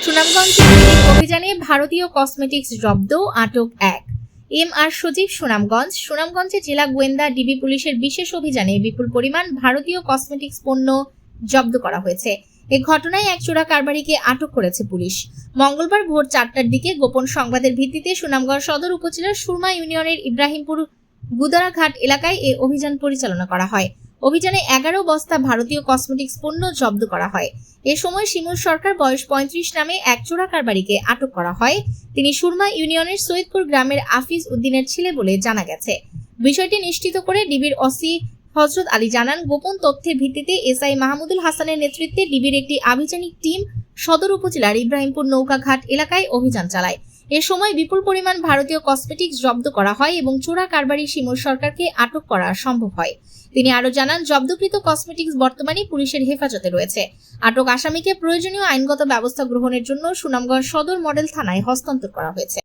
সুনামগঞ্জে অভিযানে ভারতীয় কসমেটিক্স জব্দ, আটক এক। এম.আর. সজীব, সুনামগঞ্জে জেলা গোয়েন্দা ডিবি পুলিশের বিশেষ অভিযানে বিপুল পরিমাণ ভারতীয় কসমেটিক্স পণ্য জব্দ করা হয়েছে। এই ঘটনায় এক চোরা কারবারিকে আটক করেছে পুলিশ। মঙ্গলবার ভোর 4টার দিকে গোপন সংবাদের ভিত্তিতে সুনামগঞ্জ সদর উপজেলার সুরমা ইউনিয়নের ইব্রাহিমপুর গুদারাঘাট এলাকায় এই অভিযান পরিচালনা করা হয়। অভিযানে 11 বস্তা ভারতীয় কসমেটিক্স পণ্য জব্দ করা হয়। এ সময় শিমুল সরকার বয়স 35 নামে এক চোরা কারবারিকে আটক করা হয়। তিনি সুরমা ইউনিয়নের সৈয়দপুর গ্রামের আফিজ উদ্দিনের ছেলে বলে জানা গেছে। বিষয়টি নিশ্চিত করে ডিবির ওসি হযরত আলী জানান, গোপন তথ্যের ভিত্তিতে এসআই মাহমুদুল হাসানের নেতৃত্বে ডিবির একটি আভিযানিক টিম সদর উপজেলার ইব্রাহিমপুর নৌকাঘাট এলাকায় অভিযান চালায়। এ সময় বিপুল পরিমাণ ভারতীয় কসমেটিক্স জব্দ করা হয় এবং চোরা কারবারি শিমুল সরকারকে আটক করা সম্ভব হয়। তিনি আরো জানান, জব্দকৃত কসমেটিক্স বর্তমানে পুলিশের হেফাজতে রয়েছে। আটক আসামিকে প্রয়োজনীয় আইনগত ব্যবস্থা গ্রহণের জন্য সুনামগঞ্জ সদর মডেল থানায় হস্তান্তর করা হয়েছে।